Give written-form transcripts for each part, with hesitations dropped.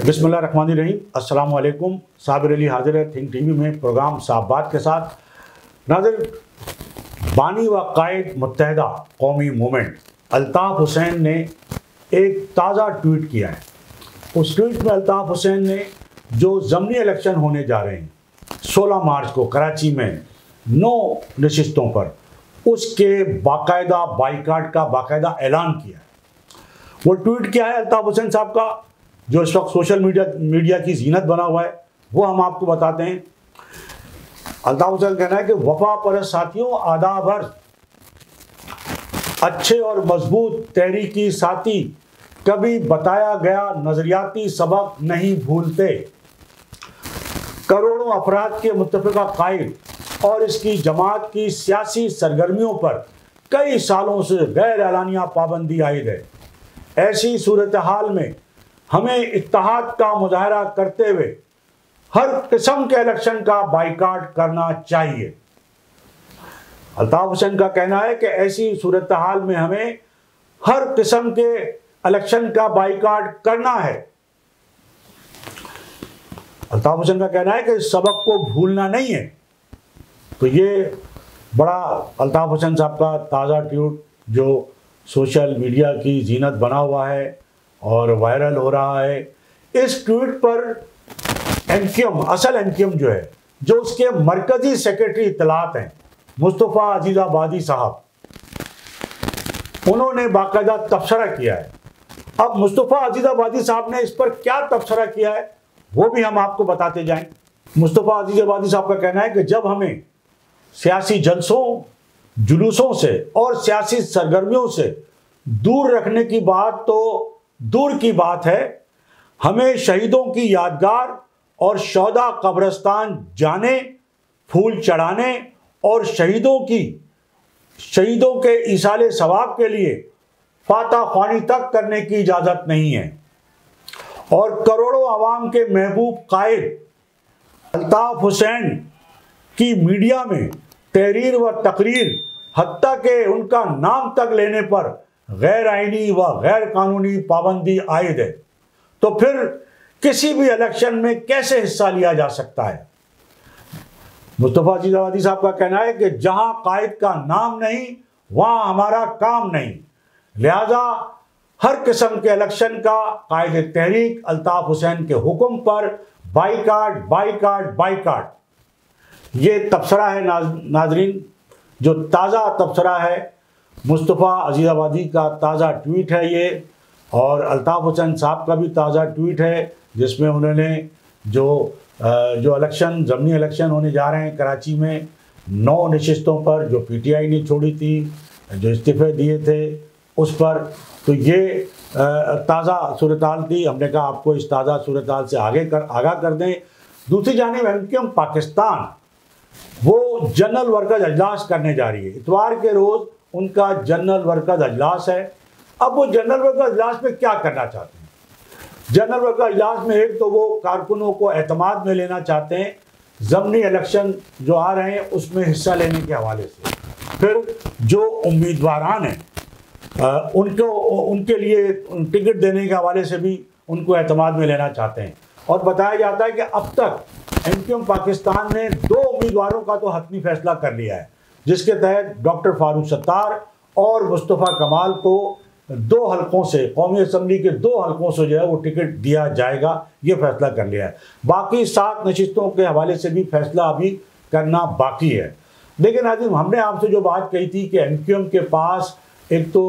बिस्मिल्लाहिर्रहमानिर्रहीम। अस्सलाम वालेकुम। साबिर अली हाजिर है थिंक टीवी में प्रोग्राम साहबात के साथ। नाज़रीन, बानी व कायद मुत्तहदा कौमी मूवमेंट अल्ताफ़ हुसैन ने एक ताज़ा ट्वीट किया है। उस ट्वीट में अल्ताफ़ हुसैन ने जो ज़मनी इलेक्शन होने जा रहे हैं 16 मार्च को कराची में 9 नशिस्तों पर, उसके बाकायदा बाइकाट का बाकायदा ऐलान किया है। वो ट्वीट क्या है अल्ताफ़ हुसैन साहब का, जो इस वक्त सोशल मीडिया की जीनत बना हुआ है, वो हम आपको बताते हैं। अल्ताफ़ हुसैन कहना है कि वफा परस्त साथियों आदाब अर्ज़, अच्छे और मजबूत तहरीकी साथी कभी बताया गया नजरियाती सबक नहीं भूलते। करोड़ों अफराद के मुत्तफ़िका कायद और इसकी जमात की सियासी सरगर्मियों पर कई सालों से गैर एलानिया पाबंदी आयद है। ऐसी सूरत हाल में हमें इत्तेहाद का मुजाहरा करते हुए हर किस्म के इलेक्शन का बाइकाट करना चाहिए। अल्ताफ़ हुसैन का कहना है कि ऐसी सूरत हाल में हमें हर किस्म के इलेक्शन का बाइकाट करना है। अल्ताफ़ हुसैन का कहना है कि इस सबक को भूलना नहीं है। तो ये बड़ा अल्ताफ़ हुसैन साहब का ताज़ा ट्वीट जो सोशल मीडिया की जीनत बना हुआ है और वायरल हो रहा है। इस ट्वीट पर एमक्यूएम, असल एमक्यूएम जो है, जो उसके मरकजी सेक्रेटरी इत्तलात हैं मुस्तफ़ा अजीज़ाबादी साहब, उन्होंने बाकायदा तबसरा किया है। अब मुस्तफ़ा अजीज़ाबादी साहब ने इस पर क्या तबसरा किया है वो भी हम आपको बताते जाएं। मुस्तफ़ा अजीज़ाबादी साहब का कहना है कि जब हमें सियासी जलसों, जुलूसों से और सियासी सरगर्मियों से दूर रखने की बात तो दूर की बात है, हमें शहीदों की यादगार और शौदा कब्रिस्तान जाने, फूल चढ़ाने और शहीदों के ईसाले सवाब के लिए फाता ख्वानी तक करने की इजाज़त नहीं है। और करोड़ों आवाम के महबूब कायद अल्ताफ़ हुसैन की मीडिया में तहरीर व तकरीर, हत्ता के उनका नाम तक लेने पर गैर आईनी व गैर कानूनी पाबंदी आयद है, तो फिर किसी भी इलेक्शन में कैसे हिस्सा लिया जा सकता है। मुस्तफ़ा अजीज़ाबादी साहब का कहना है कि जहां कायद का नाम नहीं वहां हमारा काम नहीं, लिहाजा हर किस्म के इलेक्शन का कायदे तहरीक अल्ताफ़ हुसैन के हुक्म पर बाइकाट बाइकाट बाइकाट। ये तबसरा है नाजरीन, जो ताज़ा तबसरा है, मुस्तफ़ा अजीज़ाबादी का ताज़ा ट्वीट है ये, और अल्ताफ़ हुसैन साहब का भी ताज़ा ट्वीट है जिसमें उन्होंने जो इलेक्शन, ज़मनी इलेक्शन होने जा रहे हैं कराची में 9 नशिस्तों पर, जो पीटीआई ने छोड़ी थी, जो इस्तीफ़े दिए थे उस पर, तो ये ताज़ा सूरत हाल थी। हमने कहा आपको इस ताज़ा सूरत हाल से आगाह कर दें। दूसरी जानिब एमक्यूएम पाकिस्तान वो जनरल वर्कर्स अजलास करने जा रही है। इतवार के रोज़ उनका जनरल वर्कर्स अजलास है। अब वो जनरल वर्कर्स अजलास में क्या करना चाहते हैं? जनरल वर्कर्स अजलास में एक तो वो कारकुनों को एतमाद में लेना चाहते हैं ज़मनी इलेक्शन जो आ रहे हैं उसमें हिस्सा लेने के हवाले से, फिर जो उम्मीदवारान हैं उनके लिए टिकट देने के हवाले से भी उनको एतमाद में लेना चाहते हैं। और बताया जाता है कि अब तक एमक्यूएम पाकिस्तान ने 2 उम्मीदवारों का तो हतमी फैसला कर लिया है, जिसके तहत डॉक्टर फारूक सत्तार और मुस्तफ़ा कमाल को 2 हलकों से, कौमी असम्बली के 2 हलकों से जो है वो टिकट दिया जाएगा, ये फैसला कर लिया है। बाकी 7 नशिस्तों के हवाले से भी फैसला अभी करना बाकी है। लेकिन आज हमने आपसे जो बात कही थी कि एमक्यूएम के पास एक तो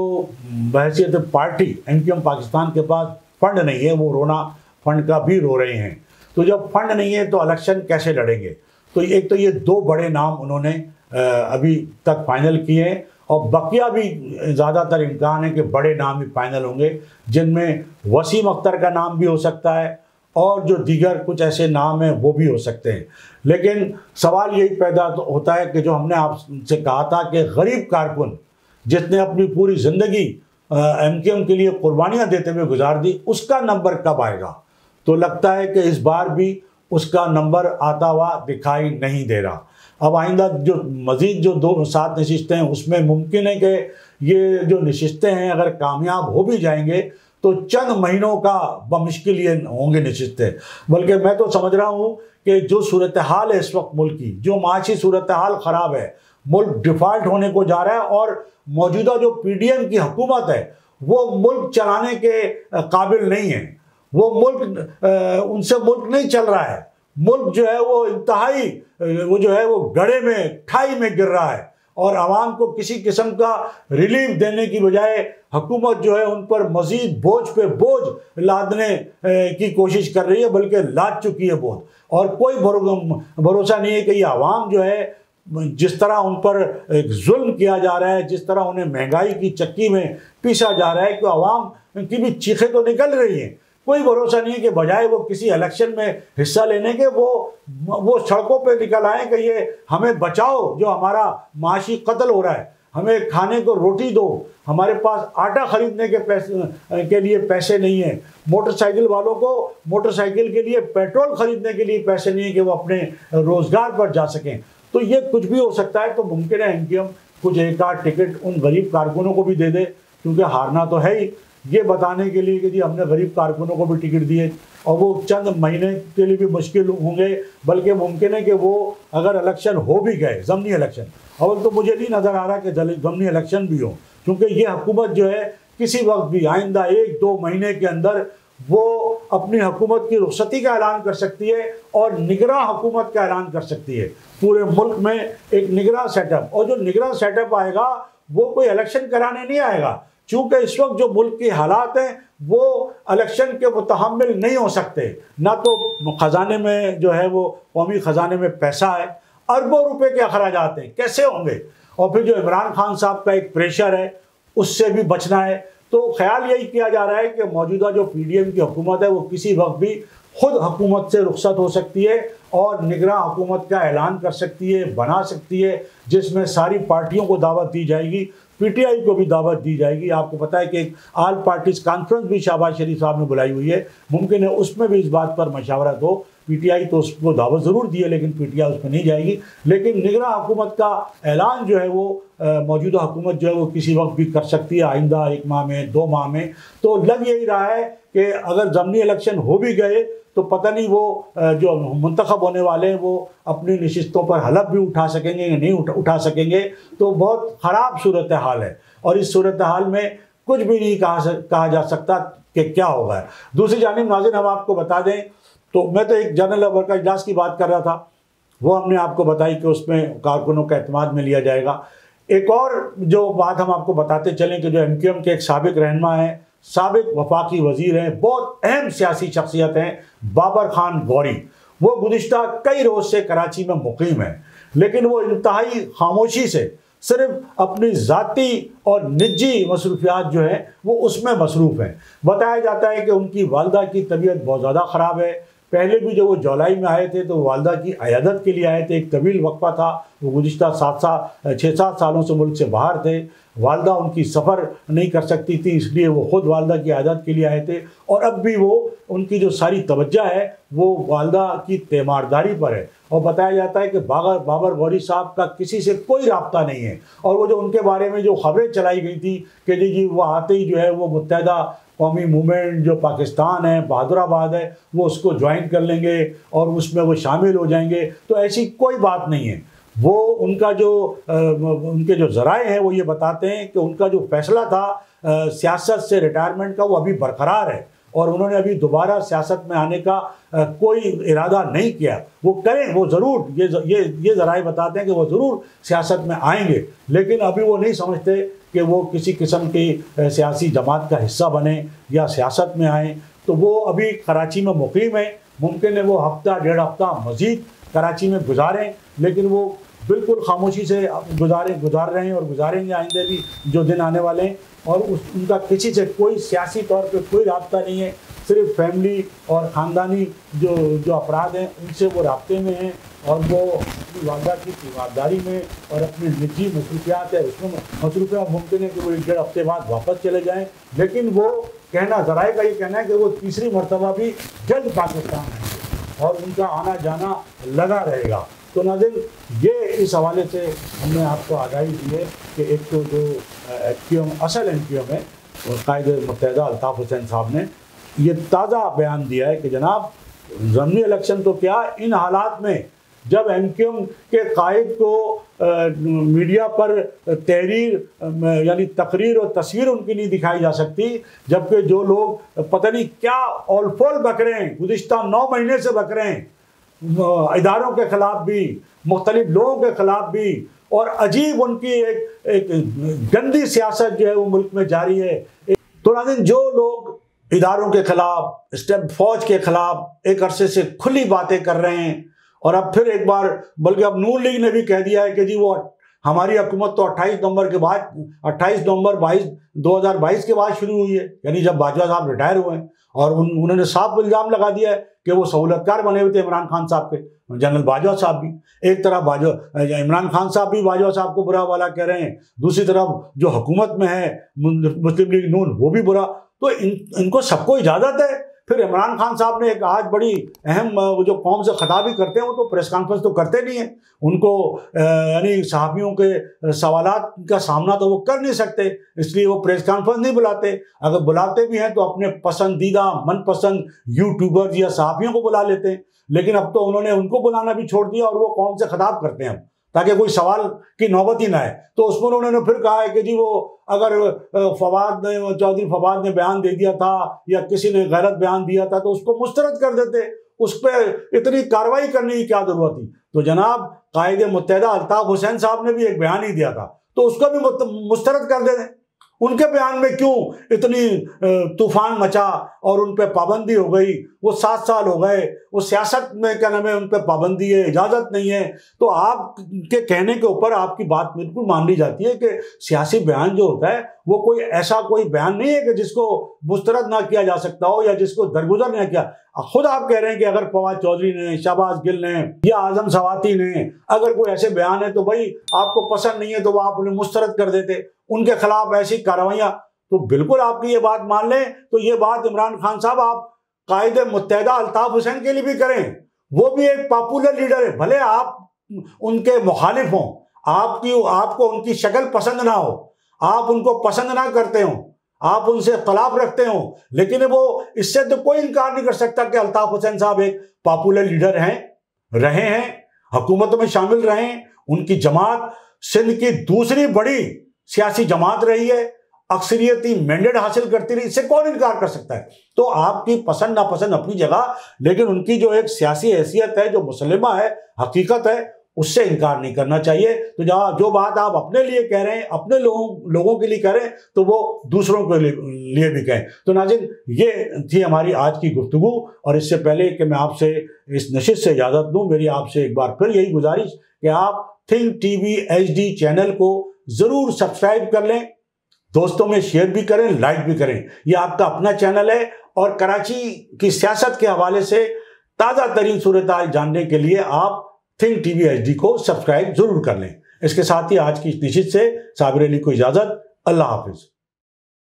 बहैसियत पार्टी एमक्यूएम पाकिस्तान के पास फंड नहीं है, वो रोना फंड का भी रो रहे हैं। तो जब फंड नहीं है तो इलेक्शन कैसे लड़ेंगे? तो एक तो ये 2 बड़े नाम उन्होंने अभी तक फाइनल किए हैं, और बकिया भी ज़्यादातर इम्कान है कि बड़े नाम भी फाइनल होंगे, जिनमें वसीम अख्तर का नाम भी हो सकता है और जो दीगर कुछ ऐसे नाम हैं वो भी हो सकते हैं। लेकिन सवाल यही पैदा होता है कि जो हमने आपसे कहा था कि गरीब कारकुन जिसने अपनी पूरी ज़िंदगी एमक्यूएम के लिए कुर्बानियाँ देते हुए गुजार दी, उसका नंबर कब आएगा? तो लगता है कि इस बार भी उसका नंबर आता हुआ दिखाई नहीं दे रहा। अब आइंदा जो मज़ीद जो 7 नशिस्तें हैं उसमें मुमकिन है कि ये जो नशिस्तें हैं अगर कामयाब हो भी जाएंगे तो चंद महीनों का बमुश्किल ये होंगे नशिस्तें। बल्कि मैं तो समझ रहा हूँ कि जो सूरत हाल है इस वक्त मुल्क की, जो माशी सूरत हाल ख़राब है, मुल्क डिफ़ॉल्ट होने को जा रहा है और मौजूदा जो PDM की हुकूमत है वो मुल्क चलाने के काबिल नहीं है। वो मुल्क उनसे मुल्क नहीं चल रहा है। मुल्क जो है वो इंतहाई वो जो है वो गड्ढे में खाई में गिर रहा है और आवाम को किसी किस्म का रिलीफ देने की बजाय हुकूमत जो है उन पर मज़ीद बोझ पे बोझ लादने की कोशिश कर रही है, बल्कि लाद चुकी है बोझ। और कोई भरोसा नहीं है कि ये आवाम जो है जिस तरह उन पर एक जुल्म किया जा रहा है, जिस तरह उन्हें महंगाई की चक्की में पीसा जा रहा है कि आवाम की भी चीखें तो निकल रही हैं। कोई भरोसा नहीं है कि बजाय वो किसी इलेक्शन में हिस्सा लेने के वो सड़कों पे निकल आए कि ये हमें बचाओ, जो हमारा माशी कत्ल हो रहा है, हमें खाने को रोटी दो, हमारे पास आटा खरीदने के लिए पैसे नहीं है, मोटरसाइकिल वालों को मोटरसाइकिल के लिए पेट्रोल खरीदने के लिए पैसे नहीं है कि वो अपने रोज़गार पर जा सकें। तो ये कुछ भी हो सकता है। तो मुमकिन है MQM कुछ एक आध टिकट उन गरीब कारकुनों को भी दे दे, क्योंकि हारना तो है ही, ये बताने के लिए कि जी हमने गरीब कारकुनों को भी टिकट दिए और वो चंद महीने के लिए भी मुश्किल होंगे। बल्कि मुमकिन है कि वो अगर इलेक्शन हो भी गए, ज़मनी इलेक्शन, और तो मुझे नहीं नज़र आ रहा कि ज़मनी इलेक्शन भी हो, क्योंकि ये हुकूमत जो है किसी वक्त भी आइंदा 1-2 महीने के अंदर वो अपनी हुकूमत की रुखसती का ऐलान कर सकती है और निगरां हुकूमत का ऐलान कर सकती है। पूरे मुल्क में एक निगरां सेटअप, और जो निगरां सेटअप आएगा वो कोई इलेक्शन कराने नहीं आएगा, चूँकि इस वक्त जो मुल्क के हालात हैं वो इलेक्शन के मुतहम्मिल नहीं हो सकते। ना तो ख़जाने में जो है वो कौमी ख़जाने में पैसा है, अरबों रुपए के अखराजात हैं, कैसे होंगे। और फिर जो इमरान खान साहब का एक प्रेशर है उससे भी बचना है। तो ख्याल यही किया जा रहा है कि मौजूदा जो PDM की हुकूमत है वो किसी वक्त भी खुद हुकूमत से रुखसत हो सकती है और निगरां हुकूमत का ऐलान कर सकती है, बना सकती है, जिसमें सारी पार्टियों को दावत दी जाएगी, PTI को भी दावत दी जाएगी। आपको पता है कि एक ऑल पार्टीज़ कॉन्फ्रेंस भी शहबाज शरीफ साहब ने बुलाई हुई है, मुमकिन है उसमें भी इस बात पर मशावरत हो। PTI तो उसको दावत ज़रूर दी है लेकिन PTI उसमें नहीं जाएगी। लेकिन निगरां हुकूमत का ऐलान जो है वो मौजूदा हुकूमत जो है वो किसी वक्त भी कर सकती है, आइंदा 1 माह में, 2 माह में। तो लग यही रहा है कि अगर ज़मनी इलेक्शन हो भी गए तो पता नहीं वो जो मुंतखब होने वाले हैं वो अपनी नशिस्तों पर हलफ भी उठा सकेंगे या नहीं उठा सकेंगे। तो बहुत ख़राब सूरत हाल है और इस सूरत हाल में कुछ भी नहीं कहा जा सकता कि क्या होगा। दूसरी जानिब नाज़रीन हम आपको बता दें, तो मैं तो एक जनरल वर्कर इजलास की बात कर रहा था, वो हमने आपको बताई कि उसमें कारकुनों का एतमाद में लिया जाएगा। एक और जो बात हम आपको बताते चलें कि जो MQM के एक साबिक रहनुमा हैं, साबिक वफाकी वज़ीर हैं, बहुत अहम सियासी शख्सियत हैं, बाबर खान गौरी, वो गुज़िश्ता कई रोज़ से कराची में मुकीम है, लेकिन वो इंतहाई खामोशी से सिर्फ अपनी ज़ाती और निजी मसरूफियात जो है वो उसमें मसरूफ़ हैं। बताया जाता है कि उनकी वालदा की तबीयत बहुत ज़्यादा ख़राब है। पहले भी जब वो जुलाई में आए थे तो वालदा की अयादत के लिए आए थे, एक तवील वक्फा था, वो गुज़िश्ता 6-7 सालों से मुल्क से बाहर थे। वालदा उनकी सफ़र नहीं कर सकती थी, इसलिए वो ख़ुद वालदा की अयादत के लिए आए थे। और अब भी वो उनकी जो सारी तवज्जो है वो वालदा की तीमारदारी पर है। और बताया जाता है कि बाबर गौरी साहब का किसी से कोई राब्ता नहीं है। और वो जो उनके बारे में जो खबरें चलाई गई थी कि जी वो आते ही जो है वो मुत्तहिदा कौमी मूवमेंट जो पाकिस्तान है, बहादुराबाद है, वो उसको ज्वाइन कर लेंगे और उसमें वो शामिल हो जाएंगे, तो ऐसी कोई बात नहीं है। वो उनका जो उनके जो ज़राए हैं वो ये बताते हैं कि उनका जो फैसला था सियासत से रिटायरमेंट का वो अभी बरकरार है और उन्होंने अभी दोबारा सियासत में आने का कोई इरादा नहीं किया। वो करें, वो ज़रूर ये ज़राए बताते हैं कि वो ज़रूर सियासत में आएंगे, लेकिन अभी वो नहीं समझते कि वो किसी किस्म की सियासी जमात का हिस्सा बने या सियासत में आएँ। तो वो अभी कराची में मुकीम है, मुमकिन है वो हफ्ता 1.5 हफ्ता मज़ीद कराची में गुजारें, लेकिन वो बिल्कुल खामोशी से गुजार रहे हैं और गुजारेंगे आइंदे भी जो दिन आने वाले हैं। और उनका किसी से कोई सियासी तौर पे कोई राब्ता नहीं है, सिर्फ फैमिली और ख़ानदानी जो अफराद हैं उनसे वो राब्ते में हैं और वो अपनी वालदा की तीमारदारी में और अपनी निजी मसरूफियात है उसमें मसरूफ़ है। मुमकिन है कि वो 1.5 हफ्ते बाद वापस चले जाएँ, लेकिन वो कहना ज़राए का ये कहना है कि वो तीसरी मरतबा भी जल्द पाकिस्तान आएंगे और उनका आना जाना लगा रहेगा। तो नाज़रीन, ये इस हवाले से हमने आपको आगाही दी है कि एक तो जो एमक्यूएम असल एमक्यूएम है, कायदे-ए-मुत्तहिदा अल्ताफ़ हुसैन साहब ने ये ताज़ा बयान दिया है कि जनाब ज़मीनी इलेक्शन तो क्या, इन हालात में जब एमक्यूएम के कायद को मीडिया पर तहरीर यानी तकरीर और तस्वीर उनकी नहीं दिखाई जा सकती, जबकि जो लोग पता नहीं क्या औल-पोल बक रहे हैं, गुज़िश्ता 9 महीने से बक रहे हैं, इदारों के ख़िलाफ़ भी, मुख्तलिफ लोगों के ख़िलाफ़ भी, और अजीब उनकी एक गंदी सियासत जो है वो मुल्क में जारी है। तो नाज़रीन, जो लोग इदारों के ख़िलाफ़, स्टेट फौज के ख़िलाफ़ एक अरसे से खुली बातें कर रहे हैं, और अब फिर एक बार, बल्कि अब नून लीग ने भी कह दिया है कि जी वो हमारी हुकूमत तो 28 नवंबर के बाद 28 नवंबर 2022 के बाद शुरू हुई है, यानी जब बाजवा साहब रिटायर हुए हैं, और उन्होंने साफ इल्ज़ाम लगा दिया है कि वो सहूलतकार बने हुए थे इमरान खान साहब के, जनरल बाजवा साहब भी। एक तरफ इमरान खान साहब भी बाजवा साहब को बुरा वाला कह रहे हैं, दूसरी तरफ जो हुकूमत में है मुस्लिम लीग नून वो भी बुरा। तो इनको सबको इजाज़त है। फिर इमरान खान साहब ने एक आज बड़ी अहम वो जो कौम से खिताब भी करते हैं, वो तो प्रेस कॉन्फ्रेंस तो करते नहीं हैं, उनको यानी सहाफ़ियों के सवालात का सामना तो वो कर नहीं सकते, इसलिए वो प्रेस कॉन्फ्रेंस नहीं बुलाते। अगर बुलाते भी हैं तो अपने पसंदीदा मनपसंद यूट्यूबर्स या सहाफ़ियों को बुला लेते हैं, लेकिन अब तो उन्होंने उनको बुलाना भी छोड़ दिया और वो कौम से खिताब करते हैं ताकि कोई सवाल की नौबत ही ना आए। तो उसमें उन्होंने फिर कहा है कि जी वो अगर चौधरी फवाद ने बयान दे दिया था या किसी ने गलत बयान दिया था तो उसको मुस्तरद कर देते, उस पर इतनी कार्रवाई करने की क्या जरूरत थी। तो जनाब कायदे-ए-मुत्तहिदा अल्ताफ़ हुसैन साहब ने भी एक बयान ही दिया था, तो उसको भी मुस्तरद कर दें। उनके बयान में क्यों इतनी तूफान मचा और उन पर पाबंदी हो गई? वो 7 साल हो गए, वो सियासत में क्या नाम है, उन पर पाबंदी है, इजाज़त नहीं है। तो आपके कहने के ऊपर आपकी बात बिल्कुल मान ली जाती है कि सियासी बयान जो होता है वो कोई ऐसा कोई बयान नहीं है कि जिसको मुस्तरद ना किया जा सकता हो या जिसको दरगुजर ना किया। खुद आप कह रहे हैं कि अगर फवाद चौधरी ने, शहबाज गिल ने या आजम सवाती ने अगर कोई ऐसे बयान है तो भाई आपको पसंद नहीं है तो आप उन्हें मुस्तरद कर देते, उनके खिलाफ ऐसी कार्रवाइयाँ। तो बिल्कुल आपकी ये बात मान लें तो ये बात इमरान खान साहब आप कायदे-ए-मुत्तहिदा अल्ताफ़ हुसैन के लिए भी करें, वो भी एक पॉपुलर लीडर है, भले आप उनके मुखालिफ हों, आपको उनकी शक्ल पसंद ना हो, आप उनको पसंद ना करते हो, आप उनसे इख्तलाफ रखते हो, लेकिन वो इससे तो कोई इनकार नहीं कर सकता कि अल्ताफ़ हुसैन साहब एक पॉपुलर लीडर हैं, रहे हैं, हुकूमत में शामिल रहे हैं। उनकी जमात सिंध की दूसरी बड़ी सियासी जमात रही है, अक्सरियती मैंडेट हासिल करती रही, इससे कौन इनकार कर सकता है। तो आपकी पसंद नापसंद अपनी जगह, लेकिन उनकी जो एक सियासी हैसियत है, जो मुसल्लमा है, हकीकत है, उससे इनकार नहीं करना चाहिए। तो जो बात आप अपने लिए कह रहे हैं, अपने लोगों के लिए कह रहे हैं, तो वो दूसरों के लिए भी कहें। तो नाज़रीन, ये थी हमारी आज की गुफ्तगू, और इससे पहले कि मैं आपसे इस नशिस्त से इजाज़त दूँ, मेरी आपसे एक बार फिर यही गुजारिश कि आप थिंक टीवी HD चैनल को ज़रूर सब्सक्राइब कर लें, दोस्तों में शेयर भी करें, लाइक भी करें। ये आपका अपना चैनल है, और कराची की सियासत के हवाले से ताज़ा तरीन सूरत-हाल जानने के लिए आप थिंक टीवी HD को सब्सक्राइब जरूर कर लें। इसके साथ ही आज की इस नशिस्त से साबिर अली को इजाज़त। अल्लाह हाफिज़।